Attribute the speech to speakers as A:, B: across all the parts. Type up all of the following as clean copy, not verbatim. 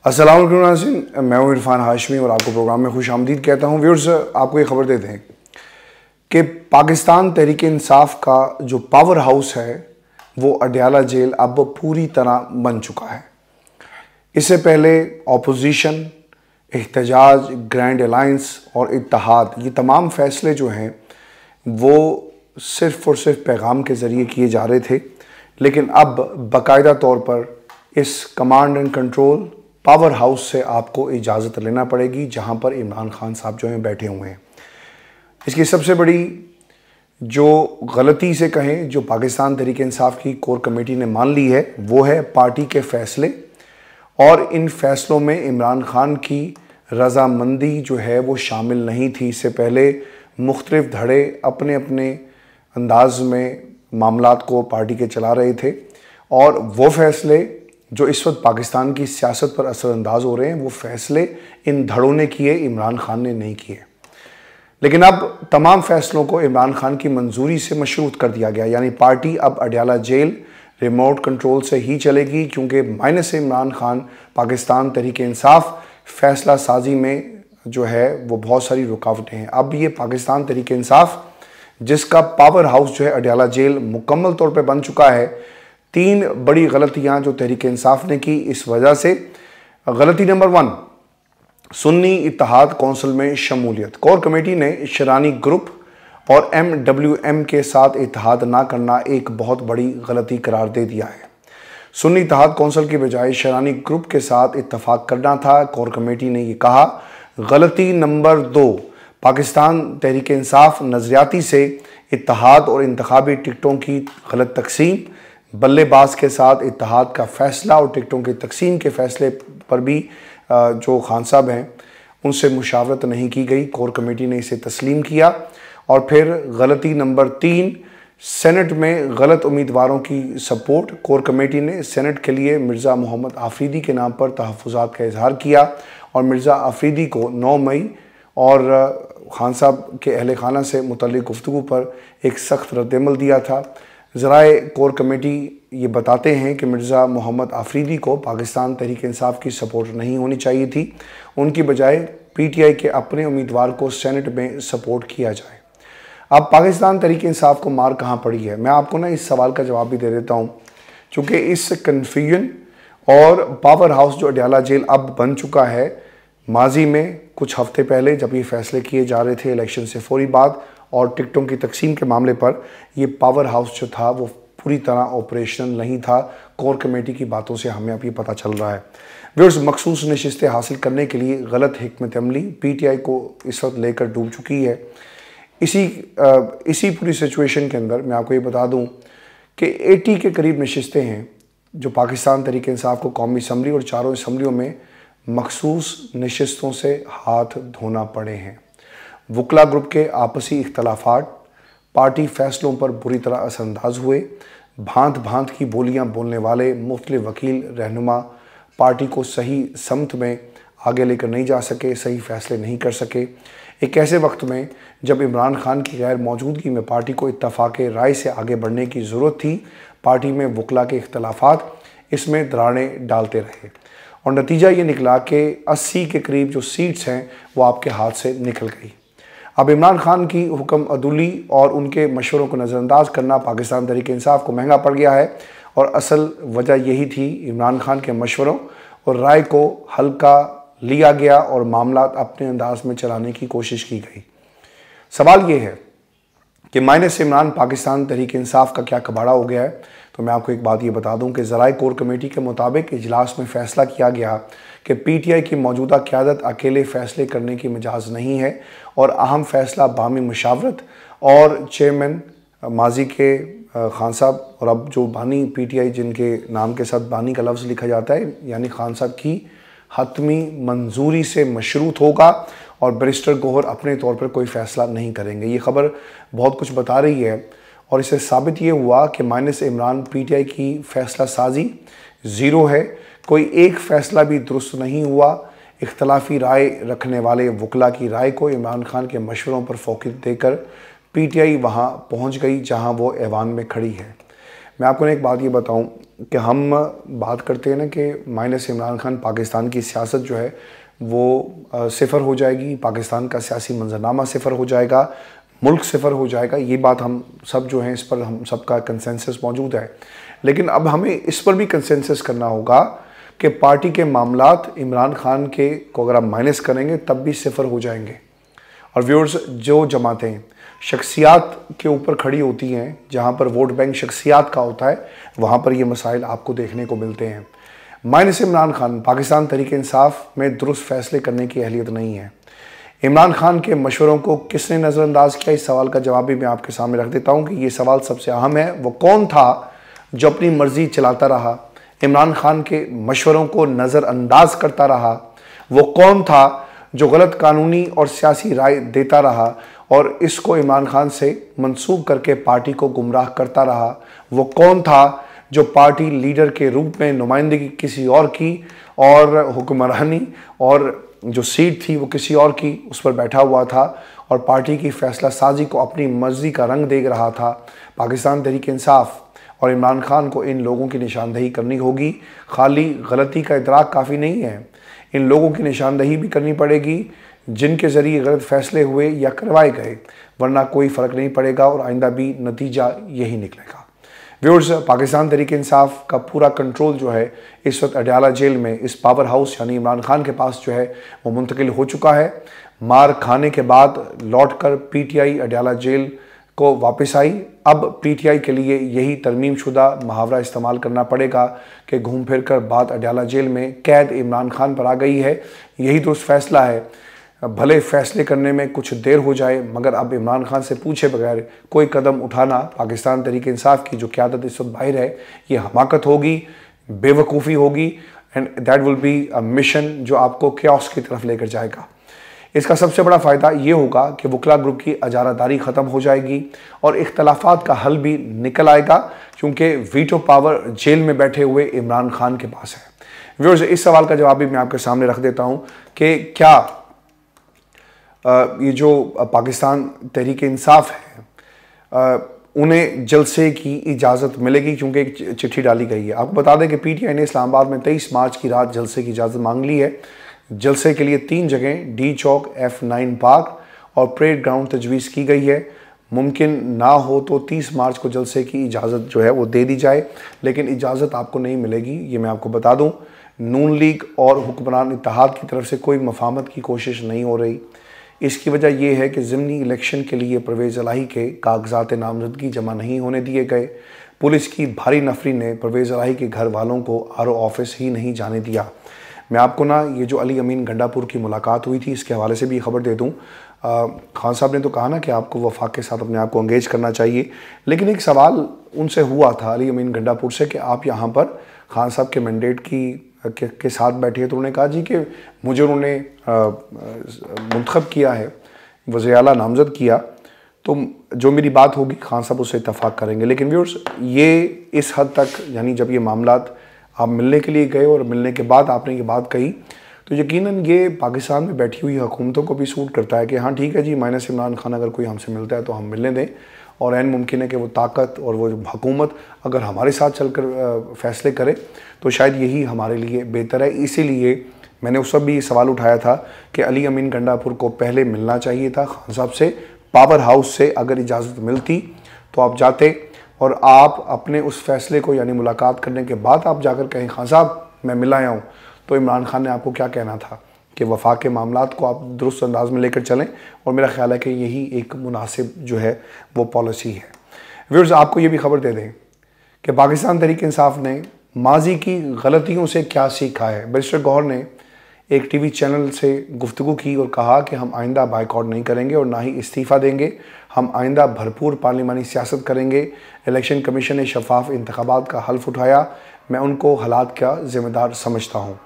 A: अस्सलाम वालेकुम नाज़रीन, मैं हूं इरफान हाशमी और आपको प्रोग्राम में खुश आमदीद कहता हूं। व्यूअर्स, आपको ये खबर देते हैं कि पाकिस्तान तहरीक इंसाफ का जो पावर हाउस है वो अडयाला जेल अब पूरी तरह बन चुका है। इससे पहले अपोजिशन, एहतजाज, ग्रैंड अलायंस और इत्तेहाद, ये तमाम फैसले जो हैं वो सिर्फ़ और सिर्फ पैगाम के ज़रिए किए जा रहे थे, लेकिन अब बाकायदा तौर पर इस command and control power house से आपको इजाज़त लेना पड़ेगी, जहां पर इमरान खान साहब जो हैं बैठे हुए हैं। इसकी सबसे बड़ी जो गलती से कहें जो पाकिस्तान तहरीक इंसाफ की कोर कमेटी ने मान ली है वो है पार्टी के फ़ैसले, और इन फैसलों में इमरान खान की रजामंदी जो है वो शामिल नहीं थी। इससे पहले मुख्तलिफ धड़े अपने अपने अंदाज में मामलात को पार्टी के चला रहे थे, और वो फैसले जो इस वक्त पाकिस्तान की सियासत पर असरअंदाज हो रहे हैं वो फैसले इन धड़ों ने किए, इमरान खान ने नहीं किए। लेकिन अब तमाम फैसलों को इमरान खान की मंजूरी से मशरूत कर दिया गया, यानी पार्टी अब अडयाला जेल रिमोट कंट्रोल से ही चलेगी, क्योंकि माइनस इमरान खान पाकिस्तान तहरीक इंसाफ फैसला साजी में जो है वो बहुत सारी रुकावटें हैं। अब ये पाकिस्तान तहरीक इंसाफ जिसका पावर हाउस जो है अडयाला जेल मुकम्मल तौर पर बन चुका है, 3 बड़ी गलतियां जो तहरीक इंसाफ ने की इस वजह से। गलती नंबर 1, सुन्नी इत्तेहाद कौंसिल में शमूलियत। कोर कमेटी ने शरानी ग्रुप और MWM के साथ इत्तेहाद ना करना एक बहुत बड़ी गलती करार दे दिया है। सुन्नी इत्तेहाद कौंसिल की बजाय शरानी ग्रुप के साथ इत्तफाक करना था। कोर कमेटी ने यह कहा। गलती नंबर 2, पाकिस्तान तहरीक इंसाफ नज़रियाती से इत्तेहाद और इंतखाबी टिकटों की गलत तकसीम, बल्लेबाज के साथ इत्तेहाद का फ़ैसला और टिकटों की तकसीम के फ़ैसले पर भी जो खान साहब हैं उनसे मुशावरत नहीं की गई। कोर कमेटी ने इसे तस्लीम किया। और फिर गलती नंबर 3, सेनेट में गलत उम्मीदवारों की सपोर्ट। कोर कमेटी ने सेनेट के लिए मिर्ज़ा मोहम्मद आफरीदी के नाम पर तहफ़्फ़ुज़ात का इजहार किया, और मिर्ज़ा आफरीदी को 9 मई और खान साहब के अहल खाना से मुतल्लिक़ गुफ्तगू पर एक सख्त रद्दअमल दिया था। ज़राए कोर कमेटी ये बताते हैं कि मिर्ज़ा मोहम्मद आफरीदी को पाकिस्तान तहरीक इंसाफ की सपोर्ट नहीं होनी चाहिए थी, उनकी बजाय PTI के अपने उम्मीदवार को सेनेट में सपोर्ट किया जाए। अब पाकिस्तान तहरीक इंसाफ को मार कहाँ पड़ी है, मैं आपको ना इस सवाल का जवाब भी दे देता हूँ, चूँकि इस कन्फ्यूजन और पावर हाउस जो अडयाला जेल अब बन चुका है, माजी में कुछ हफ्ते पहले जब ये फैसले किए जा रहे थे इलेक्शन से फौरी बाद और टिकटों की तकसीम के मामले पर, ये पावर हाउस जो था वो पूरी तरह ऑपरेशनल नहीं था। कोर कमेटी की बातों से हमें अब ये पता चल रहा है। व्यूअर्स, मखसूस नशिस्तें हासिल करने के लिए गलत हिकमत अमली PTI को इस वक्त लेकर डूब चुकी है। इसी पूरी सिचुएशन के अंदर मैं आपको ये बता दूं कि 80 के करीब नशिस्तें हैं जो पाकिस्तान तहरीक इंसाफ को कौमी असम्बली और चारों असम्बलियों में मखसूस नशिस्तों से हाथ धोना पड़े हैं। वकला ग्रुप के आपसी इख्तलाफात पार्टी फैसलों पर बुरी तरह असरअंदाज हुए। भांत भांत की बोलियां बोलने वाले मुख्तलिफ वकील रहनुमा पार्टी को सही समत में आगे लेकर नहीं जा सके, सही फैसले नहीं कर सके। एक ऐसे वक्त में जब इमरान खान की गैर मौजूदगी में पार्टी को इत्तफाक राय से आगे बढ़ने की ज़रूरत थी, पार्टी में वकला के इख्तलाफात इसमें दरारें डालते रहे, और नतीजा ये निकला कि 80 के करीब जो सीट्स हैं वो आपके हाथ से निकल गई। अब इमरान खान की हुक्म अदुली और उनके मशवरों को नज़रअंदाज करना पाकिस्तान तहरीक इंसाफ को महंगा पड़ गया है, और असल वजह यही थी इमरान खान के मशवरों और राय को हल्का लिया गया और मामला अपने अंदाज में चलाने की कोशिश की गई। सवाल ये है कि माइनस इमरान पाकिस्तान तहरीक इंसाफ का क्या कबाड़ा हो गया है। तो मैं आपको एक बात ये बता दूं कि ज़राए कोर कमेटी के मुताबिक इजलास में फ़ैसला किया गया कि PTI की मौजूदा क़यादत अकेले फ़ैसले करने की मिजाज नहीं है, और अहम फ़ैसला बामी मुशावरत और चेयरमैन माजी के खान साहब और अब जो बानी PTI जिनके नाम के साथ बानी का लफ्ज़ लिखा जाता है, यानी खान साहब की हतमी मंजूरी से मशरूत होगा, और बैरिस्टर गौहर अपने तौर पर कोई फ़ैसला नहीं करेंगे। ये खबर बहुत कुछ बता रही है, और इससे साबित ये हुआ कि माइनस इमरान PTI की फ़ैसला साजी ज़ीरो है। कोई एक फ़ैसला भी दुरुस्त नहीं हुआ। इख्तलाफी राय रखने वाले वकला की राय को इमरान खान के मशवरों पर फ़ौक़ियत देकर PTI वहाँ पहुँच गई जहाँ वो ऐवान में खड़ी है। मैं आपको एक बात ये बताऊं कि हम बात करते हैं ना कि माइनस इमरान खान पाकिस्तान की सियासत जो है वो सिफर हो जाएगी, पाकिस्तान का सियासी मंजरनामा सिफर हो जाएगा, मुल्क सिफर हो जाएगा। ये बात हम सब जो हैं इस पर हम सबका कंसेंसस मौजूद है। लेकिन अब हमें इस पर भी कंसेंसस करना होगा कि पार्टी के मामलात इमरान खान के को अगर आप माइनस करेंगे तब भी सिफर हो जाएंगे। और व्यूअर्स, जो जमातें शख्सियात के ऊपर खड़ी होती हैं, जहाँ पर वोट बैंक शख्सियात का होता है, वहाँ पर ये मसाइल आपको देखने को मिलते हैं। माइनस इमरान खान पाकिस्तान तहरीक इंसाफ में दुरुस्त फैसले करने की अहलियत नहीं है। इमरान खान के मशवरों को किसने नज़रअंदाज किया, इस सवाल का जवाब भी मैं आपके सामने रख देता हूँ कि ये सवाल सबसे अहम है। वो कौन था जो अपनी मर्जी चलाता रहा, इमरान खान के मशवरों को नज़रअंदाज करता रहा? वो कौन था जो गलत कानूनी और सियासी राय देता रहा और इसको इमरान खान से मंसूब करके पार्टी को गुमराह करता रहा? वो कौन था जो पार्टी लीडर के रूप में नुमाइंदगी किसी और की और हुक्मरानी और जो सीट थी वो किसी और की, उस पर बैठा हुआ था और पार्टी की फैसला साजी को अपनी मर्जी का रंग दे रहा था? पाकिस्तान तहरीक इंसाफ और इमरान खान को इन लोगों की निशानदेही करनी होगी। खाली गलती का इदराक काफ़ी नहीं है, इन लोगों की निशानदेही भी करनी पड़ेगी जिनके ज़रिए गलत फैसले हुए या करवाए गए, वरना कोई फ़र्क नहीं पड़ेगा और आइंदा भी नतीजा यही निकलेगा। व्यूअर्स, पाकिस्तान तहरीक इंसाफ का पूरा कंट्रोल जो है इस वक्त अडयाला जेल में इस पावर हाउस यानी इमरान खान के पास जो है वो मुंतकिल हो चुका है। मार खाने के बाद लौटकर पीटीआई अडयाला जेल को वापस आई। अब पीटीआई के लिए यही तरमीम शुदा मुहावरा इस्तेमाल करना पड़ेगा कि घूम फिर कर बात अडयाला जेल में कैद इमरान खान पर आ गई है। यही दुरुस्त फैसला है। भले फैसले करने में कुछ देर हो जाए, मगर अब इमरान खान से पूछे बगैर कोई कदम उठाना पाकिस्तान तहरीक इंसाफ की जो क़यादत इस वक्त बाहर है, ये हमाकत होगी, बेवकूफ़ी होगी and that will be a mission जो आपको क्यास की तरफ लेकर जाएगा। इसका सबसे बड़ा फ़ायदा ये होगा कि वकला ग्रुप की अजारादारी ख़त्म हो जाएगी और इख्तलाफात का हल भी निकल आएगा, क्योंकि वीटो पावर जेल में बैठे हुए इमरान खान के पास है। व्यूअर्स, इस सवाल का जवाब भी मैं आपके सामने रख देता हूँ कि क्या ये जो पाकिस्तान तहरीक इंसाफ है उन्हें जलसे की इजाज़त मिलेगी, क्योंकि एक चिट्ठी डाली गई है। आपको बता दें कि पीटीआई ने इस्लामाबाद में 23 मार्च की रात जलसे की इजाज़त मांग ली है। जलसे के लिए 3 जगह डी चौक, F9 पार्क और परेड ग्राउंड तजवीज़ की गई है। मुमकिन ना हो तो 30 मार्च को जलसे की इजाज़त जो है वो दे दी जाए, लेकिन इजाज़त आपको नहीं मिलेगी, ये मैं आपको बता दूँ। नून लीग और हुक्मरान इत्तेहाद की तरफ से कोई मफाहमत की कोशिश नहीं हो रही। इसकी वजह यह है कि ज़िमनी इलेक्शन के लिए परवेज़ इलाही के कागजात नामजदगी जमा नहीं होने दिए गए। पुलिस की भारी नफरी ने परवेज़ इलाही के घर वालों को आरओ ऑफिस ही नहीं जाने दिया। मैं आपको ना ये जो अली अमीन गंडापुर की मुलाकात हुई थी, इसके हवाले से भी खबर दे दूँ। खान साहब ने तो कहा ना कि आपको वफाक के साथ अपने आप को एंगेज करना चाहिए, लेकिन एक सवाल उनसे हुआ था अली अमीन गंडापुर से कि आप यहाँ पर खान साहब के मैंडेट के साथ बैठे हैं, तो उन्होंने कहा जी कि मुझे उन्होंने मुंतखब किया है, वज़ीर आला नामज़द किया, तो जो मेरी बात होगी खान साहब उससे इत्तफाक करेंगे। लेकिन व्यूअर्स, ये इस हद तक, यानी जब ये मामलात आप मिलने के लिए गए और मिलने के बाद आपने ये बात कही, तो यकीनन ये पाकिस्तान में बैठी हुई हुकूमतों को भी सूट करता है कि हाँ ठीक है जी, माइनस इमरान खान अगर कोई हमसे मिलता है तो हम मिलने दें, और ऐन मुमकिन है कि वो ताकत और वो हुकूमत अगर हमारे साथ चलकर फैसले करे तो शायद यही हमारे लिए बेहतर है। इसीलिए मैंने उस वक्त भी सवाल उठाया था कि अली अमीन गंडापुर को पहले मिलना चाहिए था खान साहब से, पावर हाउस से अगर इजाज़त मिलती तो आप जाते और आप अपने उस फैसले को, यानी मुलाकात करने के बाद आप जाकर कहें खान साहब मैं मिल आया हूँ, तो इमरान खान ने आपको क्या कहना था कि वफाक के मामलात को आप दुरुस्त अंदाज में लेकर चलें, और मेरा ख्याल है कि यही एक मुनासिब जो है वो पॉलिसी है। व्यूअर्स, आपको ये भी खबर दे दें कि पाकिस्तान तहरीक इंसाफ ने माजी की गलतियों से क्या सीखा है। बैरिस्टर गौहर ने एक टीवी चैनल से गुफ्तगू की और कहा कि हम आइंदा बाइकआउट नहीं करेंगे और ना ही इस्तीफ़ा देंगे, हम आइंदा भरपूर पार्लिमानी सियासत करेंगे। इलेक्शन कमीशन ने शफाफ इंतखाबात का हल्फ उठाया, मैं उनको हालात का ज़िम्मेदार समझता हूँ।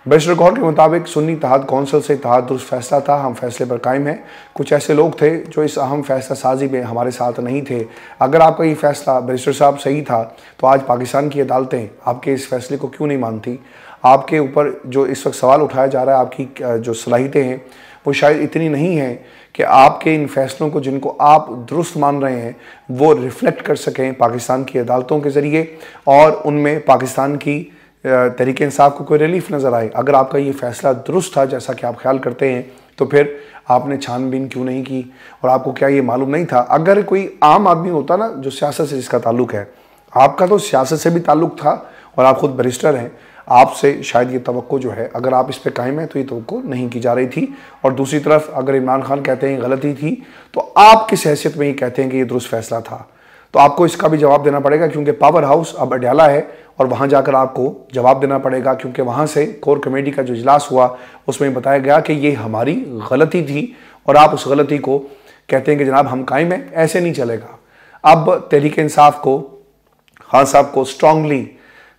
A: बैरिस्टर गौहर के मुताबिक सुन्नी इत्तेहाद कौंसिल से इत्तेहाद दुरुस्त फैसला था, हम फैसले पर कायम हैं। कुछ ऐसे लोग थे जो इस अहम फैसला साजी में हमारे साथ नहीं थे। अगर आपका ये फैसला बैरिस्टर साहब सही था तो आज पाकिस्तान की अदालतें आपके इस फैसले को क्यों नहीं मानती? आपके ऊपर जो इस वक्त सवाल उठाया जा रहा है, आपकी जो सलाहियतें हैं वो शायद इतनी नहीं हैं कि आपके इन फैसलों को, जिनको आप दुरुस्त मान रहे हैं, वो रिफ्लेक्ट कर सकें पाकिस्तान की अदालतों के ज़रिए और उनमें पाकिस्तान की तहरीक इंसाफ को कोई रिलीफ नज़र आए। अगर आपका ये फ़ैसला दुरुस्त था जैसा कि आप ख्याल करते हैं तो फिर आपने छानबीन क्यों नहीं की? और आपको क्या ये मालूम नहीं था? अगर कोई आम आदमी होता ना जो सियासत से जिसका ताल्लुक़ है, आपका तो सियासत से भी ताल्लुक़ था और आप ख़ुद बैरिस्टर हैं, आपसे शायद ये तवक्को जो है, अगर आप इस पे कायम है तो ये तवक्को नहीं की जा रही थी। और दूसरी तरफ अगर इमरान खान कहते हैं गलती थी तो आप किस हैसियत में ये कहते हैं कि ये दुरुस्त फैसला था? तो आपको इसका भी जवाब देना पड़ेगा, क्योंकि पावर हाउस अब अडयाला है और वहाँ जाकर आपको जवाब देना पड़ेगा, क्योंकि वहाँ से कोर कमेटी का जो इजलास हुआ उसमें बताया गया कि ये हमारी गलती थी और आप उस गलती को कहते हैं कि जनाब हम कायम हैं। ऐसे नहीं चलेगा। अब तहरीक इंसाफ को, खान साहब को स्ट्रांगली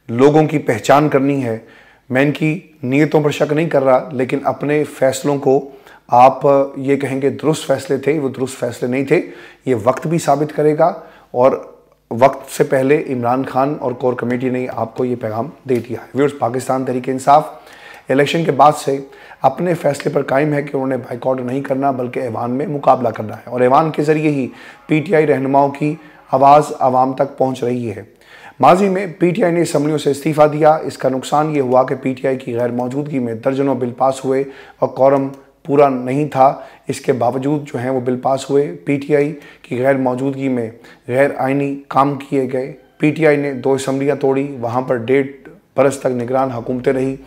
A: लोगों की पहचान करनी है। मैं इनकी नीयतों पर शक नहीं कर रहा, लेकिन अपने फैसलों को आप ये कहेंगे दुरुस्त फैसले थे, वो दुरुस्त फैसले नहीं थे। ये वक्त भी साबित करेगा और वक्त से पहले इमरान खान और कोर कमेटी ने आपको ये पैगाम दे दिया है। व्यूअर्स, पाकिस्तान तहरीक इंसाफ इलेक्शन के बाद से अपने फैसले पर कायम है कि उन्होंने बाइकआउट नहीं करना बल्कि ऐवान में मुकाबला करना है और ऐवान के ज़रिए ही पीटीआई रहनुमाओं की आवाज़ आवाम तक पहुँच रही है। माजी में पीटीआई ने असम्बलियों से इस्तीफ़ा दिया। इसका नुकसान ये हुआ कि पीटीआई की गैर मौजूदगी में दर्जनों बिल पास हुए और कोरम पूरा नहीं था। इसके बावजूद जो हैं वो बिल पास हुए। पीटीआई की गैर मौजूदगी में गैर आइनी काम किए गए। पीटीआई ने 2 असम्बलियाँ तोड़ी, वहाँ पर 1.5 बरस तक निगरान हुकूमतें रही,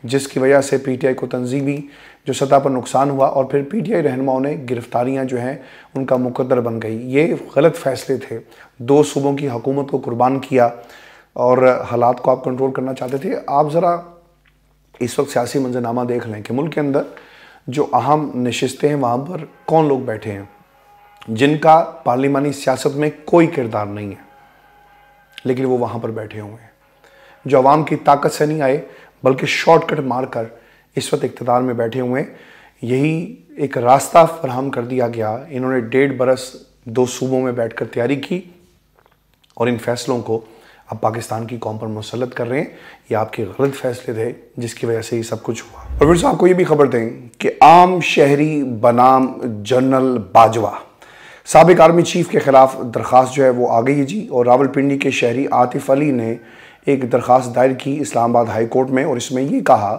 A: जिसकी वजह से पीटीआई को तंजीमी जो सतह पर नुकसान हुआ और फिर पीटीआई रहनुमाओं ने गिरफ्तारियां जो हैं उनका मुकद्दर बन गई। ये गलत फैसले थे। 2 सूबों की हुकूमत को कुर्बान किया और हालात को आप कंट्रोल करना चाहते थे। आप ज़रा इस वक्त सियासी मंजरनामा देख लें कि मुल्क के अंदर जो अहम नशिस्तें हैं वहाँ पर कौन लोग बैठे हैं जिनका पार्लिमानी सियासत में कोई किरदार नहीं है, लेकिन वो वहाँ पर बैठे हुए हैं, जो अवाम की ताकत से नहीं आए बल्कि शॉर्टकट मारकर इस वक्त इक़्तिदार में बैठे हुए हैं। यही एक रास्ता फराहम कर दिया गया। इन्होंने 1.5 बरस 2 सूबों में बैठकर तैयारी की और इन फैसलों को अब पाकिस्तान की कौम पर मुसल्लत कर रहे हैं। ये आपके गलत फैसले थे जिसकी वजह से ये सब कुछ हुआ। और फिर आपको ये भी खबर दें कि आम शहरी बनाम जनरल बाजवा साबिक आर्मी चीफ के खिलाफ दरख्वास्त जो है वो आ गई है जी। और रावलपिंडी के शहरी आतिफ अली ने एक दरख्वास्त दायर की इस्लामाबाद हाई कोर्ट में और इसमें ये कहा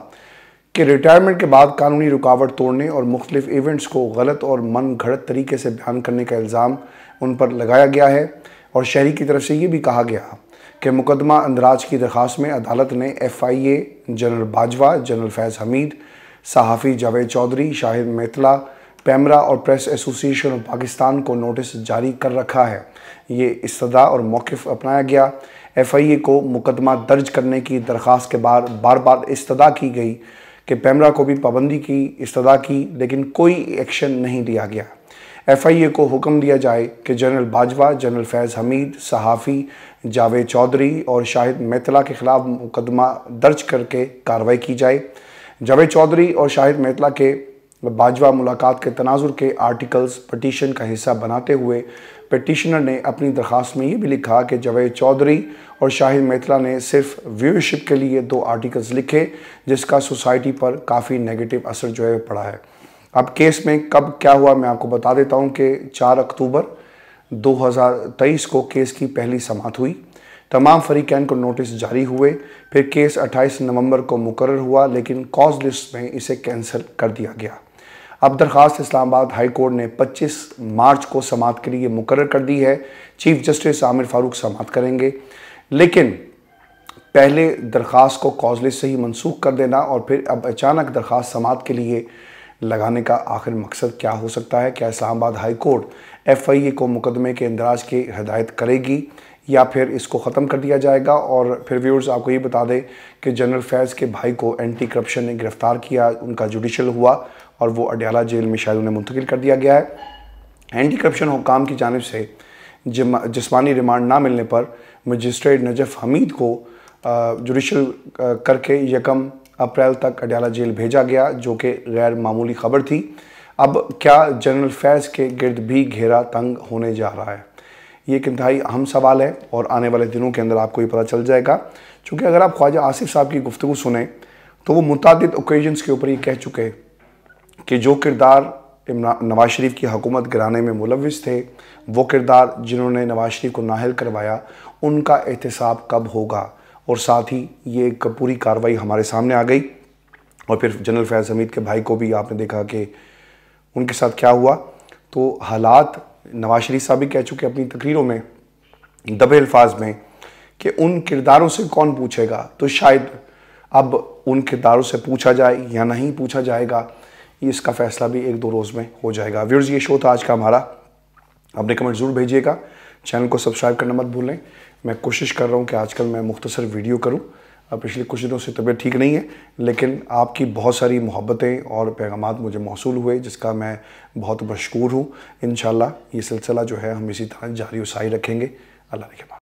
A: कि रिटायरमेंट के बाद कानूनी रुकावट तोड़ने और मुख्तलिफ इवेंट्स को गलत और मन घड़त तरीके से बयान करने का इल्ज़ाम उन पर लगाया गया है। और शहरी की तरफ से ये भी कहा गया कि मुकदमा अंदराज की दरख्वास्त में अदालत ने FIA जनरल बाजवा, जनरल फैज़ हमीद, सहाफ़ी जावेद चौधरी, शाहिद मेतला, पैमरा और प्रेस एसोसिएशन ऑफ पाकिस्तान को नोटिस जारी कर रखा है। ये इस्तदा और मौक़िफ़ अपनाया गया। FIA को मुकदमा दर्ज करने की दरख्वास्त के बाद बार बार इस्तदा की गई कि पैमरा को भी पाबंदी की इस्तदा की, लेकिन कोई एक्शन नहीं लिया गया। FIA को हुक्म दिया जाए कि जनरल बाजवा, जनरल फैज़ हमीद, सहाफ़ी जावेद चौधरी और शाहिद मेतला के ख़िलाफ़ मुकदमा दर्ज करके कार्रवाई की जाए। जावेद चौधरी और शाहिद मेतला के बाजवा मुलाकात के तनाजुर के आर्टिकल्स पटिशन का हिस्सा बनाते हुए पटिशनर ने अपनी दरख्वास्त में ये भी लिखा कि जावेद चौधरी और शाहिद मेतला ने सिर्फ व्यूअरशिप के लिए 2 आर्टिकल्स लिखे, जिसका सोसाइटी पर काफ़ी नेगेटिव असर जो है पड़ा है। अब केस में कब क्या हुआ मैं आपको बता देता हूँ कि 4 अक्टूबर 2023 को केस की पहली समाअत हुई। तमाम फरीकैन को नोटिस जारी हुए। फिर केस 28 नवंबर को मुकर्रर हुआ, लेकिन कॉज लिस्ट में इसे कैंसिल कर दिया गया। अब दरख्वास्त इस्लामाबाद हाई कोर्ट ने 25 मार्च को समाअत के लिए मुकर्रर कर दी है। चीफ जस्टिस आमिर फारूक समाअत करेंगे, लेकिन पहले दरख्वास्त को कॉज लिस्ट से ही मनसूख कर देना और फिर अब अचानक दरख्वास्त समाअत के लिए लगाने का आखिर मकसद क्या हो सकता है? क्या इस्लामाबाद हाई कोर्ट FIA को मुकदमे के इंदराज की हिदायत करेगी या फिर इसको ख़त्म कर दिया जाएगा? और फिर व्यूअर्स आपको ये बता दें कि जनरल फैज़ के भाई को एंटी करप्शन ने गिरफ़्तार किया, उनका जुडिशल हुआ और वो अडयाला जेल में शायद उन्हें मुंतकिल कर दिया गया है। एंटी करप्शन हुकाम की जानिब से जिस्मानी रिमांड ना मिलने पर मजिस्ट्रेट नजफ़ हमीद को जुडिशल करके 1 अप्रैल तक अडयाला जेल भेजा गया, जो कि गैर मामूली खबर थी। अब क्या जनरल फैज़ के गिर्द भी घेरा तंग होने जा रहा है? ये एक इंतहाई अहम सवाल है और आने वाले दिनों के अंदर आपको ये पता चल जाएगा। क्योंकि अगर आप ख्वाजा आसिफ साहब की गुफ्तगू सुने तो वो मुतादिद ओकेजन्स के ऊपर ये कह चुके हैं कि जो किरदार नवाज शरीफ की हुकूमत गिराने में मुलविस थे, वो किरदार जिन्होंने नवाज शरीफ को नाहल करवाया, उनका एहतसाब कब होगा। और साथ ही ये एक पूरी कार्रवाई हमारे सामने आ गई। और फिर जनरल फैज़ हमीद के भाई को भी आपने देखा कि उनके साथ क्या हुआ। तो हालात नवाज शरीफ साहब भी कह चुके अपनी तकरीरों में दबे अल्फाज में कि उन किरदारों से कौन पूछेगा। तो शायद अब उन किरदारों से पूछा जाए या नहीं पूछा जाएगा, इसका फैसला भी 1-2 रोज़ में हो जाएगा। व्यूअर्स, ये शो था आज का हमारा। अपने कमेंट ज़रूर भेजिएगा, चैनल को सब्सक्राइब करना मत भूलें। मैं कोशिश कर रहा हूँ कि आजकल मैं मुख्तसर वीडियो करूँ। अब पिछले कुछ दिनों से तबीयत ठीक नहीं है, लेकिन आपकी बहुत सारी मोहब्बतें और पैगामात मुझे मौसूल हुए, जिसका मैं बहुत मशकूर हूँ। इंशाल्लाह ये सिलसिला जो है हम इसी तरह जारी व साई रखेंगे। अल्लाह ने